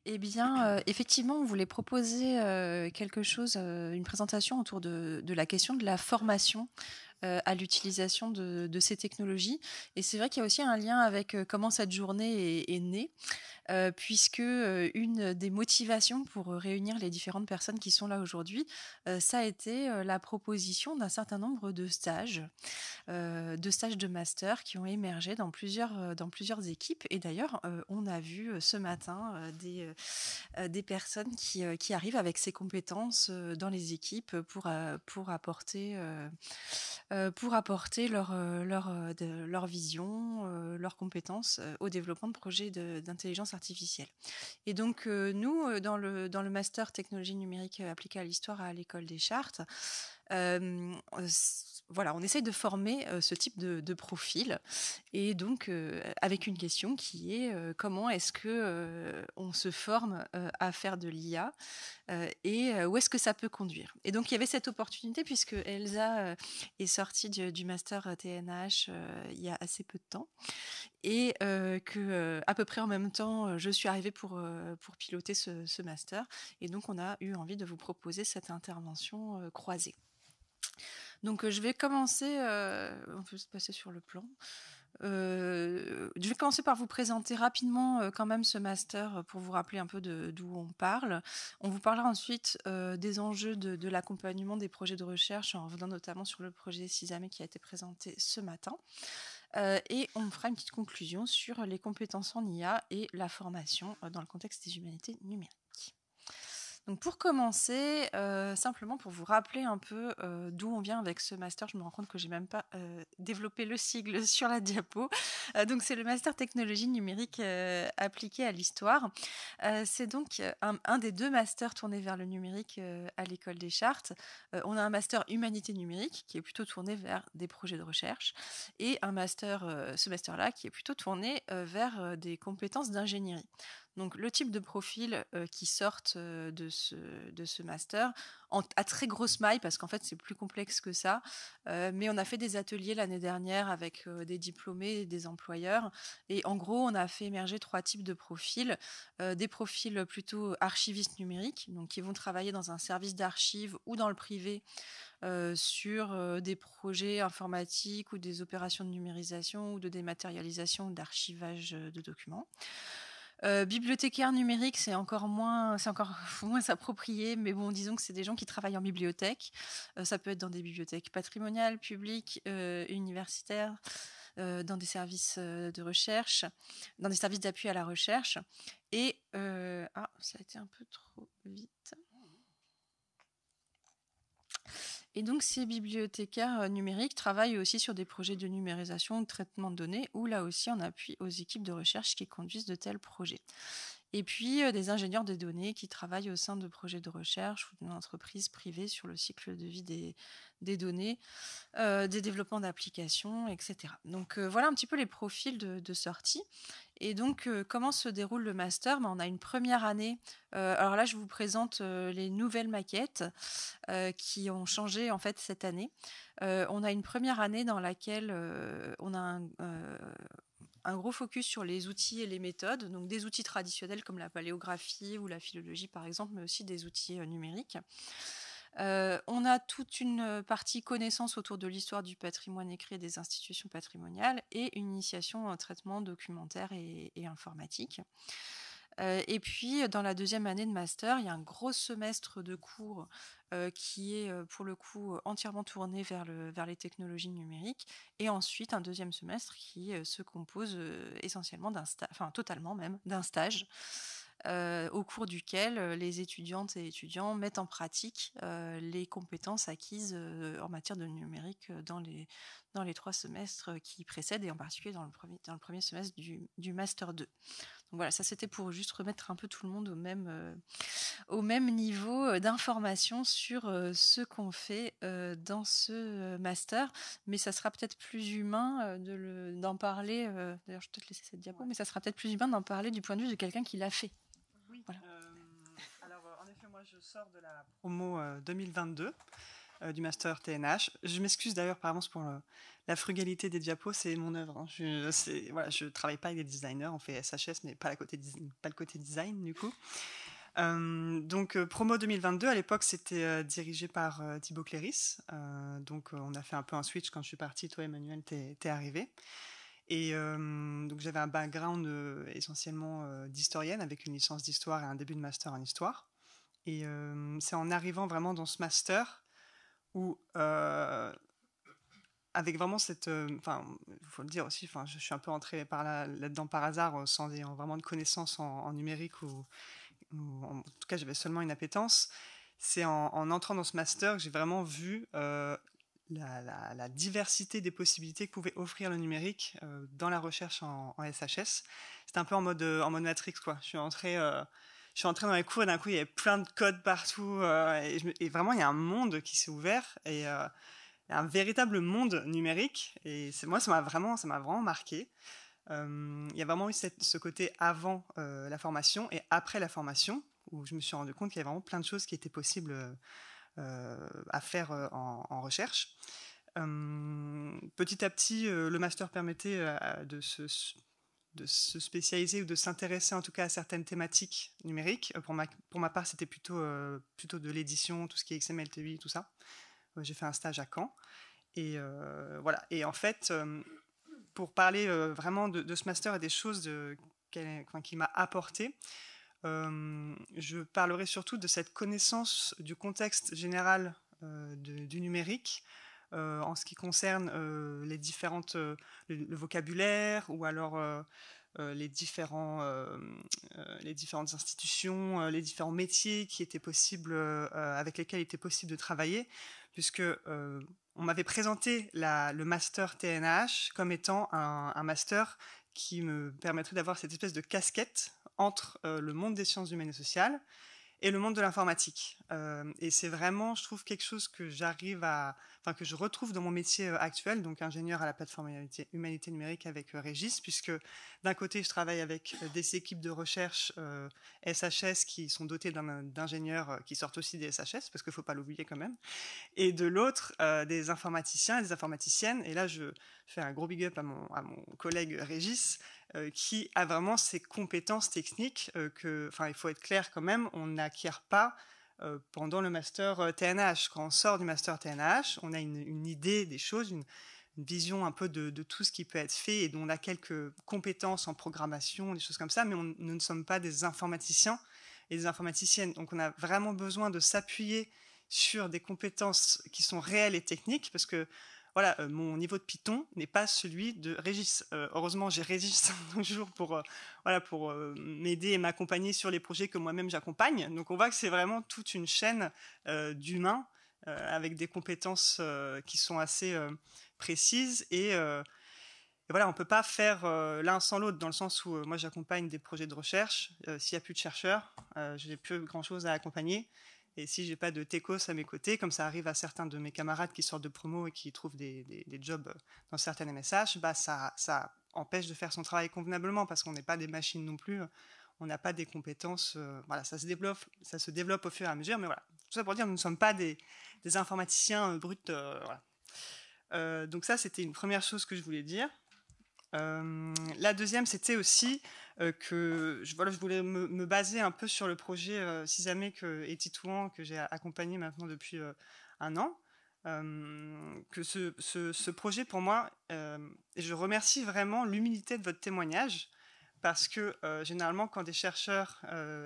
Eh bien, effectivement, on voulait proposer quelque chose, une présentation autour de la question de la formation à l'utilisation de ces technologies. Et c'est vrai qu'il y a aussi un lien avec comment cette journée est née. Puisque une des motivations pour réunir les différentes personnes qui sont là aujourd'hui, ça a été la proposition d'un certain nombre de stages de master qui ont émergé dans plusieurs équipes. Et d'ailleurs, on a vu ce matin des personnes qui arrivent avec ces compétences dans les équipes pour apporter leur vision, leurs compétences au développement de projets d'intelligence artificielle. Et donc, nous, dans le master technologie numérique appliquée à l'histoire à l'École des Chartes, voilà, on essaye de former ce type de profil, et donc avec une question qui est comment est-ce que on se forme à faire de l'IA et où est-ce que ça peut conduire. Et donc il y avait cette opportunité puisque Elsa est sortie du master TNH il y a assez peu de temps, et que à peu près en même temps je suis arrivée pour piloter ce master, et donc on a eu envie de vous proposer cette intervention croisée. Donc je vais commencer, on peut se passer sur le plan. Je vais commencer par vous présenter rapidement quand même ce master pour vous rappeler un peu d'où on parle. On vous parlera ensuite des enjeux de l'accompagnement des projets de recherche en revenant notamment sur le projet SISAME qui a été présenté ce matin. Et on fera une petite conclusion sur les compétences en IA et la formation dans le contexte des humanités numériques. Donc pour commencer, simplement pour vous rappeler un peu d'où on vient avec ce master, je me rends compte que j'ai même pas développé le sigle sur la diapo. Donc c'est le master technologie numérique appliquée à l'histoire. C'est donc un des deux masters tournés vers le numérique à l'École des Chartes. On a un master humanité numérique qui est plutôt tourné vers des projets de recherche, et un master, ce master-là, qui est plutôt tourné vers des compétences d'ingénierie. Donc le type de profil qui sortent de ce master, à très grosse maille, parce qu'en fait c'est plus complexe que ça, mais on a fait des ateliers l'année dernière avec des diplômés et des employeurs, et en gros on a fait émerger 3 types de profils. Des profils plutôt archivistes numériques, donc qui vont travailler dans un service d'archives ou dans le privé sur des projets informatiques ou des opérations de numérisation ou de dématérialisation ou d'archivage de documents. Bibliothécaire numérique, c'est encore moins s'approprié, mais bon, disons que c'est des gens qui travaillent en bibliothèque. Ça peut être dans des bibliothèques patrimoniales, publiques, universitaires, dans des services de recherche, dans des services d'appui à la recherche. Et ça a été un peu trop vite. Et donc, ces bibliothécaires numériques travaillent aussi sur des projets de numérisation ou de traitement de données, où là aussi on appuie aux équipes de recherche qui conduisent de tels projets. Et puis des ingénieurs des données qui travaillent au sein de projets de recherche ou d'entreprises privées sur le cycle de vie des données, des développements d'applications, etc. Donc voilà un petit peu les profils de sortie. Et donc comment se déroule le master? On a une première année. Alors là, je vous présente les nouvelles maquettes qui ont changé en fait cette année. On a une première année dans laquelle on a un gros focus sur les outils et les méthodes, donc des outils traditionnels comme la paléographie ou la philologie par exemple, mais aussi des outils numériques. On a toute une partie connaissance autour de l'histoire du patrimoine écrit et des institutions patrimoniales, et une initiation au traitement documentaire et informatique. Et puis, dans la deuxième année de master, il y a un gros semestre de cours qui est pour le coup entièrement tourné vers les technologies numériques, et ensuite un deuxième semestre qui se compose essentiellement totalement même, d'un stage au cours duquel les étudiantes et étudiants mettent en pratique les compétences acquises en matière de numérique dans les 3 semestres qui précèdent, et en particulier dans le premier semestre du Master 2. Donc voilà, ça c'était pour juste remettre un peu tout le monde au même niveau d'information sur ce qu'on fait dans ce master. Mais ça sera peut-être plus humain d'en parler, d'ailleurs je vais peut-être laisser cette diapo, mais ça sera peut-être plus humain d'en parler du point de vue de quelqu'un qui l'a fait. Oui, voilà. Alors en effet, moi je sors de la promo 2022. du master TNH. Je m'excuse d'ailleurs par avance pour la frugalité des diapos, c'est mon œuvre. Hein. Je travaille pas avec des designers, on fait SHS, mais pas le côté design du coup. Donc promo 2022, à l'époque c'était dirigé par Thibaut Cléris. Donc on a fait un peu un switch quand je suis partie, toi Emmanuel t'es arrivé. Et donc j'avais un background essentiellement d'historienne avec une licence d'histoire et un début de master en histoire. Et c'est en arrivant vraiment dans ce master où avec vraiment cette, enfin, il faut le dire aussi, enfin, je suis un peu entrée là-dedans par hasard, sans ayant vraiment de connaissances en numérique ou en tout cas j'avais seulement une appétence. C'est en entrant dans ce master que j'ai vraiment vu la diversité des possibilités que pouvait offrir le numérique dans la recherche en SHS. C'était un peu en mode Matrix, quoi. Je suis entrée dans les cours et d'un coup il y avait plein de codes partout et vraiment il y a un monde qui s'est ouvert et un véritable monde numérique et moi ça m'a vraiment marqué. Il y a vraiment eu ce côté avant la formation et après la formation où je me suis rendu compte qu'il y avait vraiment plein de choses qui étaient possibles à faire en recherche. Petit à petit, le master permettait de se spécialiser ou de s'intéresser en tout cas à certaines thématiques numériques. Pour ma part, c'était plutôt de l'édition, tout ce qui est XML, TUI, tout ça. J'ai fait un stage à Caen. Et voilà. Et en fait, pour parler vraiment de ce master et des choses qu'il m'a apporté, je parlerai surtout de cette connaissance du contexte général du numérique en ce qui concerne les différentes, le vocabulaire ou alors les différentes institutions, les différents métiers qui étaient possibles, avec lesquels il était possible de travailler, puisque on m'avait présenté le master TNH comme étant un master qui me permettrait d'avoir cette espèce de casquette entre le monde des sciences humaines et sociales et le monde de l'informatique. Et c'est vraiment, je trouve, quelque chose que que je retrouve dans mon métier actuel, donc ingénieur à la plateforme Humanité Numérique avec Régis, puisque d'un côté, je travaille avec des équipes de recherche SHS qui sont dotées d'ingénieurs qui sortent aussi des SHS, parce qu'il ne faut pas l'oublier quand même, et de l'autre, des informaticiens et des informaticiennes. Et là, je fais un gros big up à mon collègue Régis, qui a vraiment ces compétences techniques il faut être clair quand même, on n'acquiert pas pendant le master TNH. Quand on sort du master TNH, on a une idée des choses, une vision un peu de tout ce qui peut être fait et dont on a quelques compétences en programmation, des choses comme ça, mais nous ne sommes pas des informaticiens et des informaticiennes. Donc on a vraiment besoin de s'appuyer sur des compétences qui sont réelles et techniques, parce que voilà, mon niveau de Python n'est pas celui de Régis. Heureusement, j'ai Régis toujours pour m'aider et m'accompagner sur les projets que moi-même j'accompagne. Donc on voit que c'est vraiment toute une chaîne d'humains avec des compétences qui sont assez précises et voilà, on ne peut pas faire l'un sans l'autre, dans le sens où moi j'accompagne des projets de recherche. S'il n'y a plus de chercheurs, je n'ai plus grand-chose à accompagner. Et si j'ai pas de techos à mes côtés, comme ça arrive à certains de mes camarades qui sortent de promo et qui trouvent des jobs dans certaines MSH, bah ça empêche de faire son travail convenablement, parce qu'on n'est pas des machines non plus. On n'a pas des compétences. Voilà, ça se développe au fur et à mesure. Mais voilà, tout ça pour dire, nous ne sommes pas des informaticiens bruts. Voilà. Donc ça, c'était une première chose que je voulais dire. La deuxième, c'était aussi que je voulais me baser un peu sur le projet Sisamec et Titouan que j'ai accompagné maintenant depuis un an. Que ce projet pour moi, et je remercie vraiment l'humilité de votre témoignage, parce que généralement quand des chercheurs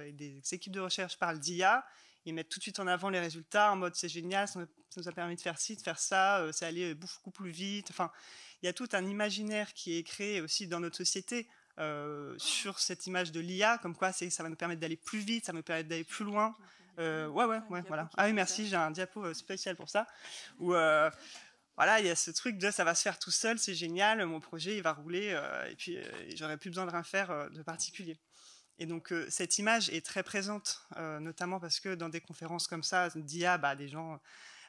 et des équipes de recherche parlent d'IA, ils mettent tout de suite en avant les résultats en mode c'est génial, ça nous a permis de faire ci, de faire ça, c'est allé beaucoup plus vite. Enfin, il y a tout un imaginaire qui est créé aussi dans notre société sur cette image de l'IA, comme quoi ça va nous permettre d'aller plus vite, ça va nous permettre d'aller plus loin. Ouais, voilà. Ah oui, merci, j'ai un diapo spécial pour ça. Où voilà, il y a ce truc de ça va se faire tout seul, c'est génial, mon projet il va rouler, et puis j'aurais plus besoin de rien faire de particulier. Et donc cette image est très présente, notamment parce que dans des conférences comme ça d'IA, des gens,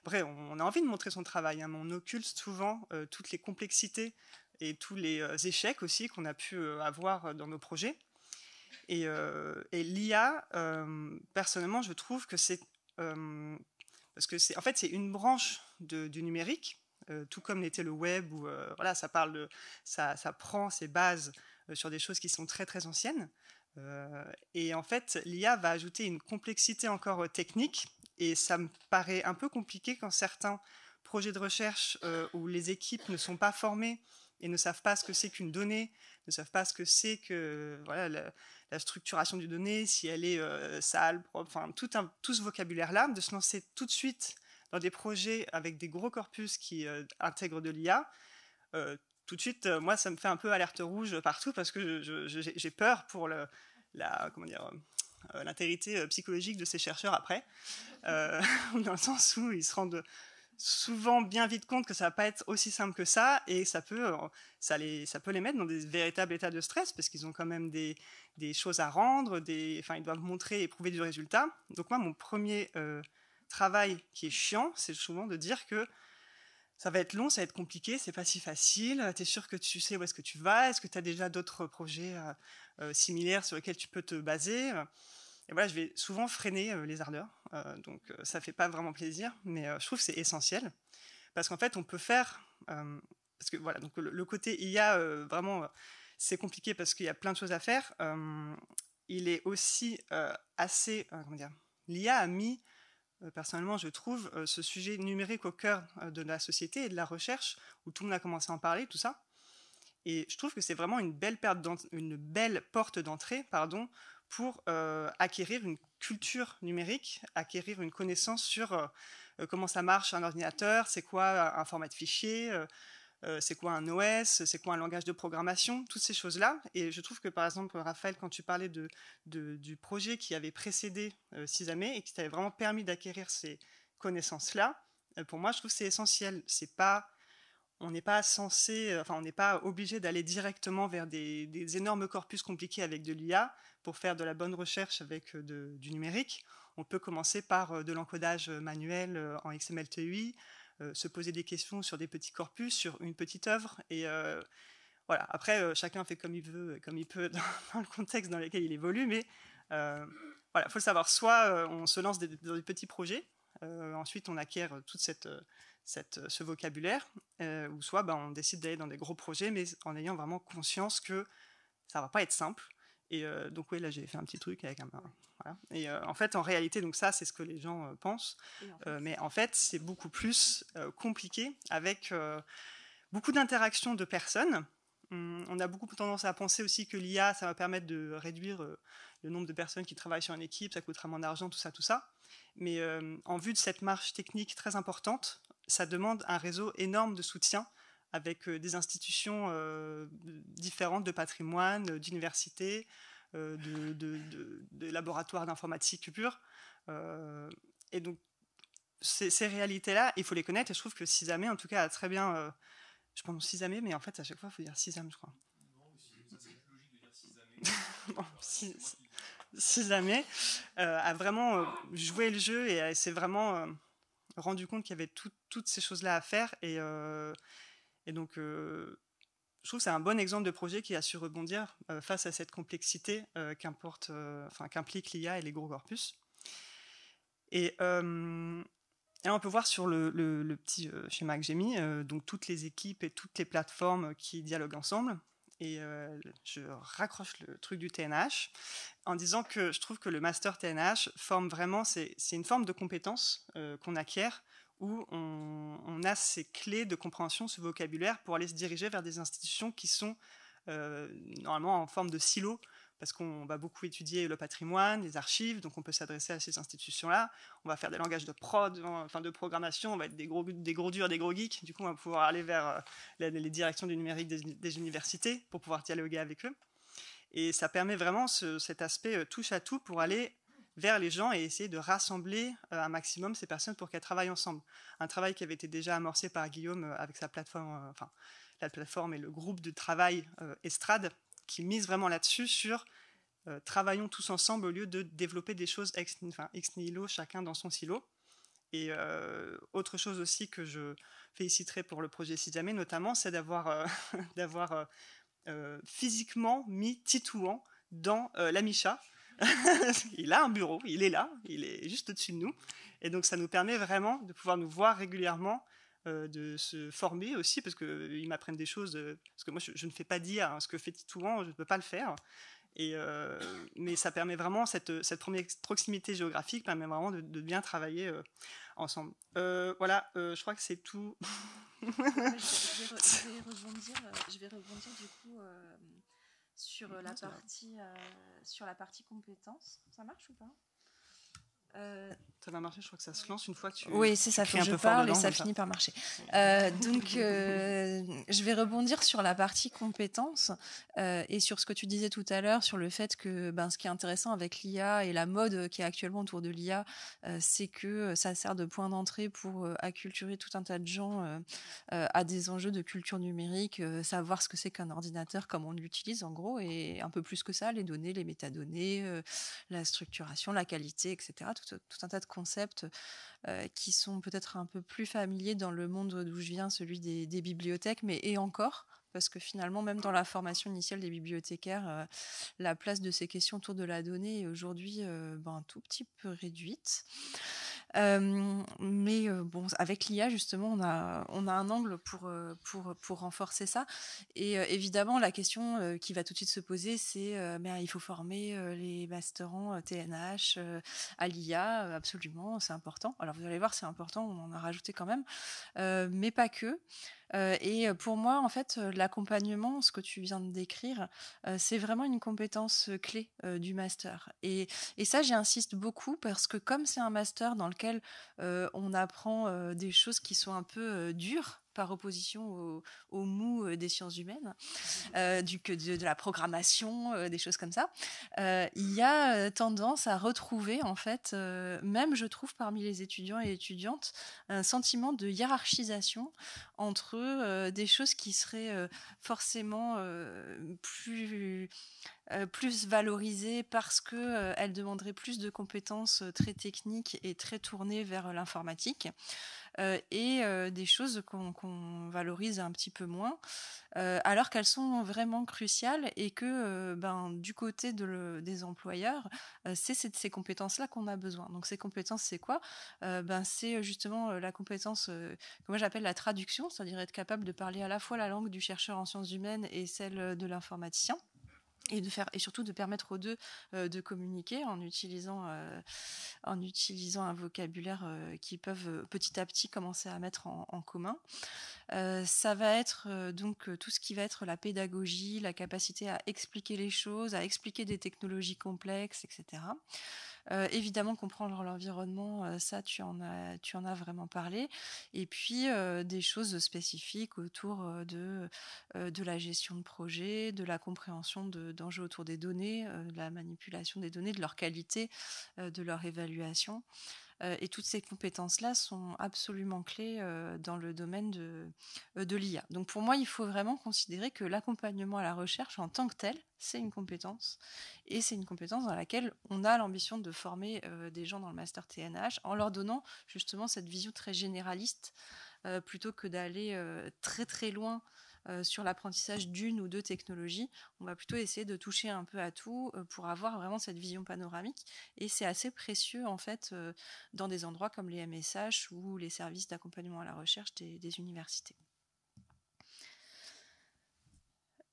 après on a envie de montrer son travail, hein, mais on occulte souvent toutes les complexités et tous les échecs aussi qu'on a pu avoir dans nos projets. Et l'IA, personnellement, je trouve que c'est parce que c'est une branche du numérique, tout comme l'était le web, où voilà, ça prend ses bases sur des choses qui sont très très anciennes. Et en fait, l'IA va ajouter une complexité encore technique, et ça me paraît un peu compliqué quand certains projets de recherche où les équipes ne sont pas formées et ne savent pas ce que c'est qu'une donnée, ne savent pas ce que c'est que voilà, la structuration d'une donnée, si elle est sale, propre, enfin tout ce vocabulaire-là, de se lancer tout de suite dans des projets avec des gros corpus qui intègrent de l'IA. Tout de suite, moi, ça me fait un peu alerte rouge partout, parce que j'ai peur pour l'intégrité psychologique de ces chercheurs après, dans le sens où ils se rendent souvent bien vite compte que ça va pas être aussi simple que ça, et ça peut les mettre dans des véritables états de stress, parce qu'ils ont quand même des choses à rendre, ils doivent montrer et prouver du résultat. Donc moi, mon premier travail qui est chiant, c'est souvent de dire que ça va être long, ça va être compliqué, c'est pas si facile. Tu es sûr que tu sais où est-ce que tu vas? Est-ce que tu as déjà d'autres projets similaires sur lesquels tu peux te baser? Et voilà, je vais souvent freiner les ardeurs. Donc ça fait pas vraiment plaisir, mais je trouve que c'est essentiel. Parce qu'en fait, on peut faire... parce que voilà, donc le côté IA, vraiment, c'est compliqué parce qu'il y a plein de choses à faire. Il est aussi assez... comment dire, l'IA a mis... personnellement, je trouve ce sujet numérique au cœur de la société et de la recherche, où tout le monde a commencé à en parler, tout ça. Et je trouve que c'est vraiment une belle porte d'entrée, pour acquérir une culture numérique, acquérir une connaissance sur comment ça marche un ordinateur, c'est quoi un format de fichier, c'est quoi un OS, c'est quoi un langage de programmation, toutes ces choses-là. Et je trouve que, par exemple, Raphaël, quand tu parlais du projet qui avait précédé Sisame et qui t'avait vraiment permis d'acquérir ces connaissances-là, pour moi, je trouve que c'est essentiel. On n'est pas on n'est pas obligé d'aller directement vers des énormes corpus compliqués avec de l'IA pour faire de la bonne recherche avec du numérique. On peut commencer par de l'encodage manuel en XML/TEI, se poser des questions sur des petits corpus, sur une petite œuvre, et voilà. Après, chacun fait comme il veut, comme il peut dans le contexte dans lequel il évolue, mais voilà, faut le savoir. Soit on se lance dans des petits projets, ensuite on acquiert toute ce vocabulaire, ou soit on décide d'aller dans des gros projets, mais en ayant vraiment conscience que ça va pas être simple. Et donc oui, là j'ai fait un petit truc avec voilà. Et en fait, en réalité, donc ça c'est ce que les gens pensent, mais en fait c'est beaucoup plus compliqué, avec beaucoup d'interactions de personnes. On a beaucoup tendance à penser aussi que l'IA, ça va permettre de réduire le nombre de personnes qui travaillent sur une équipe, ça coûtera moins d'argent, tout ça, tout ça. Mais en vue de cette marche technique très importante, ça demande un réseau énorme de soutien, avec des institutions différentes de patrimoine, d'universités, de laboratoires d'informatique pure. Et donc, ces réalités-là, il faut les connaître, et je trouve que Sisame, en tout cas, a très bien... je prononce Sisame, mais en fait, à chaque fois, il faut dire Sisame, je crois. Non, ça c'est logique de dire Sisame. Bon, Sisame a vraiment joué le jeu, et s'est vraiment rendu compte qu'il y avait toutes ces choses-là à faire, et donc je trouve que c'est un bon exemple de projet qui a su rebondir face à cette complexité qu'implique l'IA et les gros corpus. Et là, on peut voir sur le petit schéma que j'ai mis, donc toutes les équipes et toutes les plateformes qui dialoguent ensemble. Et je raccroche le truc du TNH en disant que je trouve que le master TNH forme vraiment, c'est une forme de compétence qu'on acquiert, où on a ces clés de compréhension, ce vocabulaire, pour aller se diriger vers des institutions qui sont normalement en forme de silo, parce qu'on va beaucoup étudier le patrimoine, les archives, donc on peut s'adresser à ces institutions-là. On va faire des langages de prod, enfin de programmation, on va être des gros durs, des gros geeks. Du coup, on va pouvoir aller vers les directions du numérique des universités pour pouvoir dialoguer avec eux. Et ça permet vraiment cet aspect touche à tout pour aller vers les gens et essayer de rassembler un maximum ces personnes pour qu'elles travaillent ensemble. Un travail qui avait été déjà amorcé par Guillaume avec sa plateforme, la plateforme et le groupe de travail Estrade, qui mise vraiment là-dessus, sur travaillons tous ensemble au lieu de développer des choses ex nihilo, chacun dans son silo. Et autre chose aussi que je féliciterai pour le projet Sisame, notamment, c'est d'avoir physiquement mis Titouan dans la Micha. Il a un bureau, il est là, il est juste au-dessus de nous. Et donc, ça nous permet vraiment de pouvoir nous voir régulièrement, de se former aussi, parce qu'ils m'apprennent des choses. Parce que moi, je ne fais pas d'IA, hein, ce que fait Titouan, je ne peux pas le faire. Mais ça permet vraiment, cette première proximité géographique permet vraiment de bien travailler ensemble. Voilà, je crois que c'est tout. Je vais rebondir du coup sur la partie compétences. Ça marche ou pas? Ça va marcher, je crois que ça se lance une fois que tu. Oui, c'est ça, faut que je parle et ça finit par marcher. Donc, je vais rebondir sur la partie compétences et sur ce que tu disais tout à l'heure, sur le fait que ce qui est intéressant avec l'IA et la mode qui est actuellement autour de l'IA, c'est que ça sert de point d'entrée pour acculturer tout un tas de gens à des enjeux de culture numérique, savoir ce que c'est qu'un ordinateur, comment on l'utilise en gros, et un peu plus que ça, les données, les métadonnées, la structuration, la qualité, etc. Tout un tas de concepts qui sont peut-être un peu plus familiers dans le monde d'où je viens, celui des bibliothèques, mais et encore, parce que finalement, même dans la formation initiale des bibliothécaires, la place de ces questions autour de la donnée est aujourd'hui un tout petit peu réduite. Mais avec l'IA justement, on a un angle pour renforcer ça. Et évidemment, la question qui va tout de suite se poser, c'est mais il faut former les masterants TNH à l'IA, absolument, c'est important. Alors vous allez voir, c'est important, on en a rajouté quand même, mais pas que. Et pour moi, en fait, l'accompagnement, ce que tu viens de décrire, c'est vraiment une compétence clé du master. Et ça, j'insiste beaucoup parce que comme c'est un master dans lequel on apprend des choses qui sont un peu dures, par opposition au mou des sciences humaines, de la programmation, des choses comme ça, il y a tendance à retrouver, en fait, même je trouve parmi les étudiants et étudiantes, un sentiment de hiérarchisation entre des choses qui seraient forcément plus valorisées parce qu'elles demanderaient plus de compétences très techniques et très tournées vers l'informatique. Et des choses qu'on valorise un petit peu moins, alors qu'elles sont vraiment cruciales et que du côté des employeurs, c'est ces compétences-là qu'on a besoin. Donc ces compétences, c'est quoi? C'est justement la compétence que moi j'appelle la traduction, c'est-à-dire être capable de parler à la fois la langue du chercheur en sciences humaines et celle de l'informaticien. Et surtout de permettre aux deux de communiquer en utilisant un vocabulaire qu'ils peuvent petit à petit commencer à mettre en commun. Ça va être donc tout ce qui va être la pédagogie, la capacité à expliquer les choses, à expliquer des technologies complexes, etc. Évidemment, comprendre l'environnement, ça, tu en as vraiment parlé. Et puis, des choses spécifiques autour de la gestion de projet, de la compréhension d'enjeux autour des données, de la manipulation des données, de leur qualité, de leur évaluation. Et toutes ces compétences-là sont absolument clés dans le domaine de l'IA. Donc pour moi, il faut vraiment considérer que l'accompagnement à la recherche en tant que tel, c'est une compétence. Et c'est une compétence dans laquelle on a l'ambition de former des gens dans le master TNH en leur donnant justement cette vision très généraliste plutôt que d'aller très très loin sur l'apprentissage d'une ou deux technologies. On va plutôt essayer de toucher un peu à tout pour avoir vraiment cette vision panoramique. Et c'est assez précieux, en fait, dans des endroits comme les MSH ou les services d'accompagnement à la recherche des universités.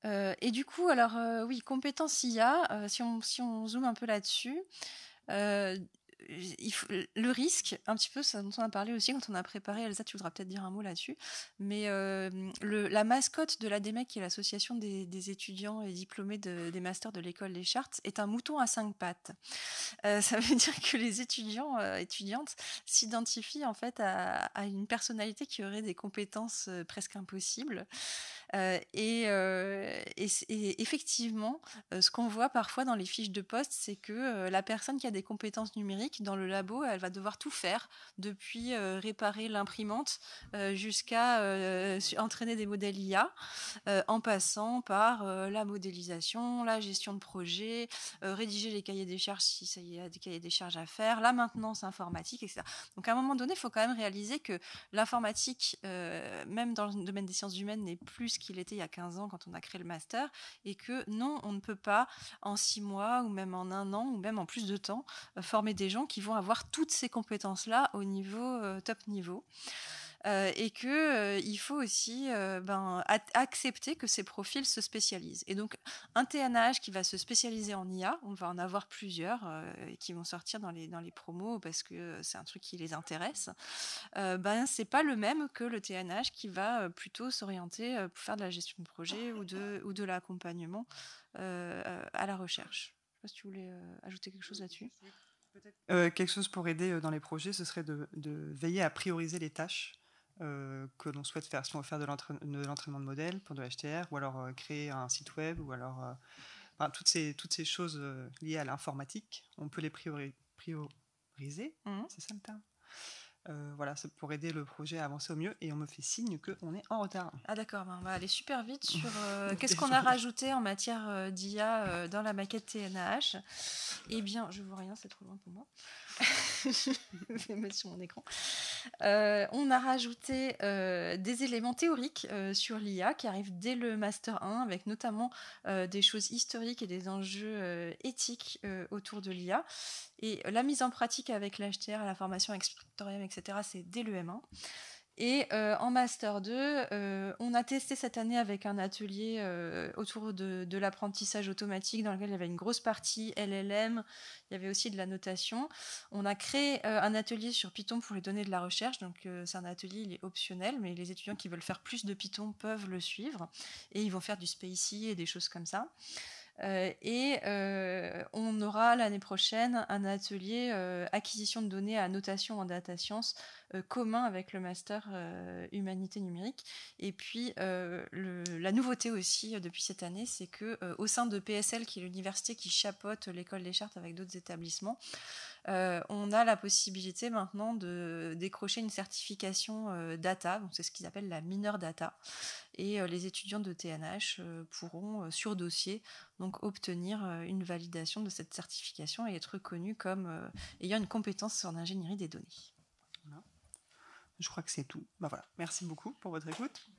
Et du coup, alors, oui, compétences IA, si on zoome un peu là-dessus, le risque, un petit peu, ça dont on a parlé aussi quand on a préparé, Elsa, tu voudras peut-être dire un mot là-dessus, mais la mascotte de l'ADMEC, qui est l'association des étudiants et diplômés des masters de l'école des Chartes, est un mouton à 5 pattes. Ça veut dire que les étudiantes s'identifient en fait à une personnalité qui aurait des compétences presque impossibles. Et effectivement, ce qu'on voit parfois dans les fiches de poste, c'est que la personne qui a des compétences numériques numérique, dans le labo, elle va devoir tout faire, depuis réparer l'imprimante jusqu'à entraîner des modèles IA, en passant par la modélisation, la gestion de projet, rédiger les cahiers des charges si ça y a des cahiers des charges à faire, la maintenance informatique, etc. Donc à un moment donné, il faut quand même réaliser que l'informatique, même dans le domaine des sciences humaines, n'est plus ce qu'il était il y a 15 ans quand on a créé le master, et que non, on ne peut pas en 6 mois ou même en 1 an ou même en plus de temps former des gens qui vont avoir toutes ces compétences-là au niveau top niveau. Et qu'il faut aussi accepter que ces profils se spécialisent. Et donc, un TNH qui va se spécialiser en IA, on va en avoir plusieurs qui vont sortir dans les promos parce que c'est un truc qui les intéresse. C'est pas le même que le TNH qui va plutôt s'orienter pour faire de la gestion de projet ou de l'accompagnement à la recherche. Je sais pas si tu voulais ajouter quelque chose là-dessus. Quelque chose pour aider dans les projets, ce serait de veiller à prioriser les tâches que l'on souhaite faire. Si on veut faire de l'entraînement de modèles pour de l'HTR, ou alors créer un site web, ou alors toutes ces choses liées à l'informatique, on peut les prioriser. C'est ça le terme. Voilà, c'est pour aider le projet à avancer au mieux, et on me fait signe qu'on est en retard. Ah d'accord, on va aller super vite sur qu'est-ce qu'on a rajouté en matière d'IA dans la maquette TNAH. Eh bien, je vois rien, c'est trop loin pour moi. Je vais mettre sur mon écran. On a rajouté des éléments théoriques sur l'IA qui arrivent dès le Master 1, avec notamment des choses historiques et des enjeux éthiques autour de l'IA. Et la mise en pratique avec l'HTR, la formation expéritorium, etc., c'est dès le M1. Et en Master 2, on a testé cette année avec un atelier autour de l'apprentissage automatique dans lequel il y avait une grosse partie LLM, il y avait aussi de la notation. On a créé un atelier sur Python pour les données de la recherche, donc c'est un atelier, il est optionnel, mais les étudiants qui veulent faire plus de Python peuvent le suivre, et ils vont faire du Spacie et des choses comme ça. On aura l'année prochaine un atelier acquisition de données à notation en data science commun avec le master humanité numérique. Et puis la nouveauté aussi depuis cette année, c'est que au sein de PSL, qui est l'université qui chapeaute l'école des chartes avec d'autres établissements, on a la possibilité maintenant de décrocher une certification data, donc c'est ce qu'ils appellent la mineure data, et les étudiants de TNH pourront sur dossier donc obtenir une validation de cette certification et être reconnus comme ayant une compétence en ingénierie des données. Voilà. Je crois que c'est tout. Voilà. Merci beaucoup pour votre écoute.